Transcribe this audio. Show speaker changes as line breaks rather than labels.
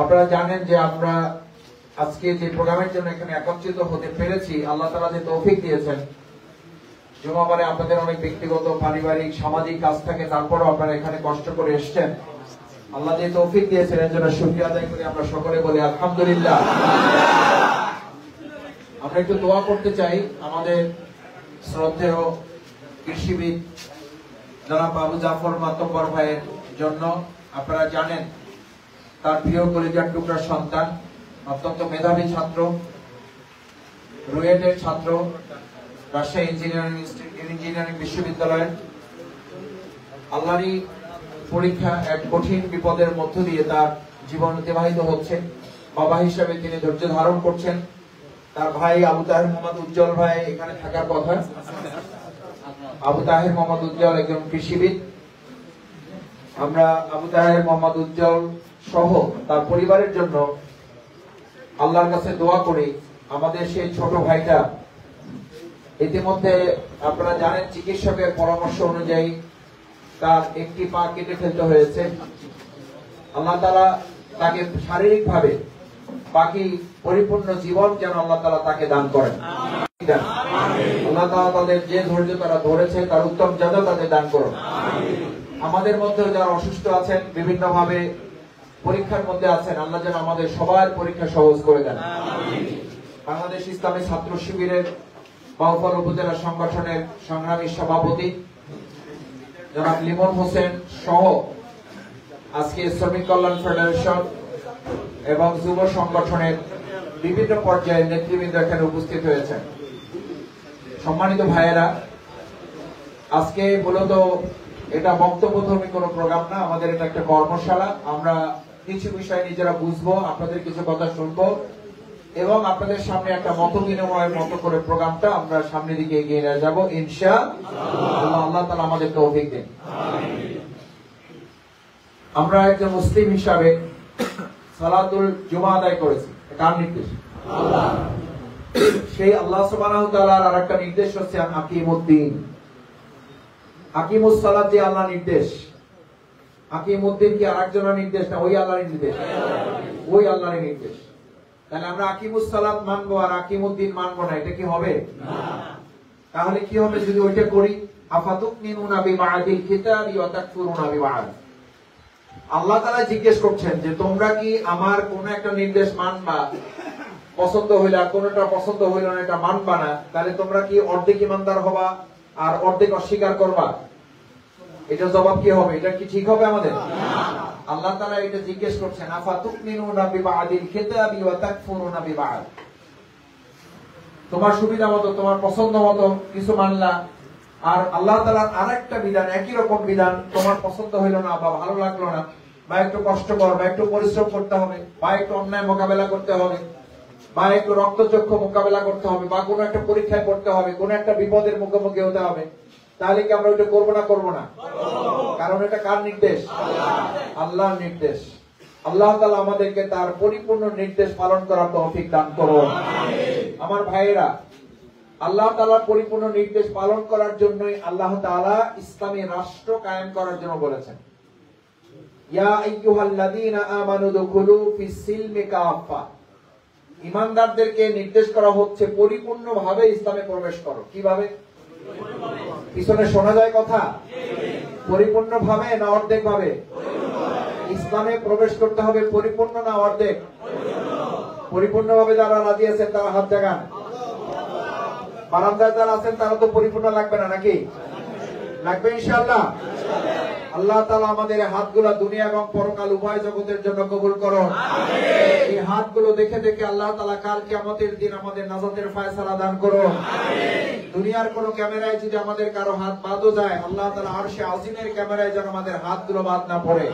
আপনারা জানেন যে আমরা আজকে যে প্রোগ্রামের জন্য এখানে একত্রিত হতে পেরেছি, আল্লাহ তাআলা যে তৌফিক দিয়েছেন। জুমাবারে আপনাদের অনেক ব্যক্তিগত, পারিবারিক, সামাজিক কাজ থাকে, তারপরও আপনারা এখানে কষ্ট করে এসেছেন। আল্লাহ যে তৌফিক দিয়েছেন এর জন্য শুকরিয়া আদায় করি আমরা সকলে, বলি আলহামদুলিল্লাহ। আমরা একটু দোয়া করতে চাই আমাদের শ্রদ্ধেয় কৃষিবিদ জনাব আবু জাফর মাতব্বর ভাইয়ের জন্য। আপনারা জানেন তার প্রিয় কলিজার টুকরা সন্তান, অত্যন্ত মেধাবী ছাত্র, রুয়েটের ছাত্র, রাজশাহী ইঞ্জিনিয়ারিং বিশ্ববিদ্যালয়ের। আল্লাহরই পরীক্ষা, এক কঠিন বিপদের মধ্য দিয়ে তার জীবন অতিবাহিত হচ্ছে। বাবা হিসেবে তিনি ধৈর্য ধারণ করছেন। তার ভাই আবু তাহের মোহাম্মদ উজ্জ্বল ভাই এখানে থাকার কথা। আবু তাহের মোহাম্মদ উজ্জ্বল একজন কৃষিবিদ। আমরা আবু তাহের মোহাম্মদ উজ্জ্বল সহ তার পরিবারের জন্য আল্লাহর কাছে দোয়া করি। আমাদের সেই ছোট ভাইটা ইতিমধ্যে আপনারা জানেন চিকিৎসকের পরামর্শ অনুযায়ী তার একটি পা কেটে ফেলতে হয়েছে। আল্লাহ তাআলা তাকে শারীরিক ভাবে বাকি পরিপূর্ণ জীবন যেন আল্লাহ তাআলা তাকে দান করেন। আল্লাহ তাআলা তাদের যে ধৈর্য তারা ধরেছে তার উত্তম জাযা তাদের দান করুন। আমাদের মধ্যে যারা অসুস্থ আছেন, বিভিন্ন ভাবে পরীক্ষার মধ্যে আছেন, আল্লাহ যেন আমাদের সবার পরীক্ষা সহজ করে দেন। বাংলাদেশ ইসলামী ছাত্র শিবিরের বাউফল উপজেলা সংগঠনের সংগ্রামী সভাপতি জনাব লিমন হোসেন সহ আজকে শ্রমিক কল্যাণ ফেডারেশন এবং যুব সংগঠনের বিভিন্ন পর্যায়ের নেতৃবৃন্দ এখানে উপস্থিত হয়েছেন। সম্মানিত ভাইয়েরা, আজকে মূলত এটা বক্তব্যধর্মী কোনো প্রোগ্রাম না, আমাদের এটা একটা কর্মশালা। আমরা কিছু বিষয় নিজেরা বুঝবো, আপনাদের কিছু কথা শুনবো এবং আপনাদের সামনে একটা মত বিনিময়ের মতো করে প্রোগ্রামটা আমরা সামনের দিকে এগিয়ে নিয়ে যাবো ইনশাআল্লাহ। আল্লাহ তাআলা আমাদের তৌফিক দেন। আমরা একজন মুসলিম হিসাবে সালাতুল জুমা আদায় করেছি, কার নির্দেশ? আল্লাহ। সেই আল্লাহ সুবহানাহু ওয়া তাআলার আরেকটা নির্দেশ হচ্ছে আকিমুদ্দিন। আকিমুস সালাত যে আল্লাহ নির্দেশ, আকিমুদ্দিন কি আরেকজনের নির্দেশ না? ওই আল্লাহর নির্দেশ, ওই আল্লাহর নির্দেশ। তাহলে আমরা আকিমুস সালাত মানবো আর আকিমুদ্দিন মানবো না, এটা কি হবে? না। তাহলে কি হবে যদি ওইটা করি? আফাতুমিনুনা বিবাদিল কিতাবি ওয়া তাকফুরুনা বিবাদ। আল্লাহ তাআলা জিজ্ঞেস করছেন যে তোমরা কি আমার কোন একটা নির্দেশ মানবা, পছন্দ হইলে, আর কোনটা পছন্দ হইল না এটা মানবা না, তাহলে তোমরা কি অর্ধেক ইমানদার হবা আর অর্ধেক অস্বীকার করবা? এটা জবাব কি হবে? এটা কি ঠিক হবে আমাদের? আল্লাহ তাআলা এটা জিজ্ঞেস করছেন আফাতুমিনুনা বিবাদিল কিতাবি ওয়া তাকফুরুনা বিবাদ। তোমার সুবিধা মতো, তোমার পছন্দ মতো কিছু মানলা, আর আল্লাহ তাআলার আরেকটা বিধান, একই রকম বিধান তোমার পছন্দ হইল না বা ভালো লাগলো না, বা একটু কষ্টকর, বা একটু পরিশ্রম করতে হবে, বা একটু অন্যায় মোকাবেলা করতে হবে, বা একটু রক্তচক্ষু মোকাবেলা করতে হবে, বা কোনো একটা পরীক্ষায় পড়তে হবে, কোনো একটা বিপদের মুখোমুখি হতে হবে, তাহলে কি আমরা ওইটা করবো না করবো না? কারণ এটা কার নির্দেশ? আল্লাহর নির্দেশ। আল্লাহ তাআলা আমাদেরকে তার পরিপূর্ণ নির্দেশ পালন করার তৌফিক দান করুন। আমার ভাইয়েরা, আল্লাহ তাআলার পরিপূর্ণ নির্দেশ পালন করার জন্যই আল্লাহ তাআলা ইসলামী রাষ্ট্র কায়েম করার জন্য বলেছেন, ইয়া আইয়ুহাল্লাযীনা আমানু দুখুলু ফিস সিলমি কাফা। ঈমানদারদেরকে নির্দেশ করা হচ্ছে পরিপূর্ণভাবে ইসলামে প্রবেশ করো। কিভাবে? পিছনে শোনা যায় কথা? পরিপূর্ণভাবে না অর্ধেক ভাবে? ইসলামে প্রবেশ করতে হবে পরিপূর্ণ না অর্ধেক? পরিপূর্ণভাবে যারা রাজি আছেন তারা হাত জাগান। বারান্দায় যারা আছেন তারা তো পরিপূর্ণ লাগবে না, নাকি? লাগবে ইনশাআল্লাহ। আল্লাহ তাআলা আমাদের হাতগুলো দুনিয়া এবং পরকাল উভয় জগতের জন্য কবুল করুন। এই হাতগুলো দেখে দেখে আল্লাহ তাআলা কাল কিয়ামতের দিন আমাদের নাজাতের ফয়সালা দান করুন। দুনিয়ার কোন ক্যামেরায় যদি আমাদের কারো হাত বাদও যায়, আল্লাহ তাআলা আরশে আজিমের ক্যামেরায় যেন আমাদের হাতগুলো বাদ না পড়ে।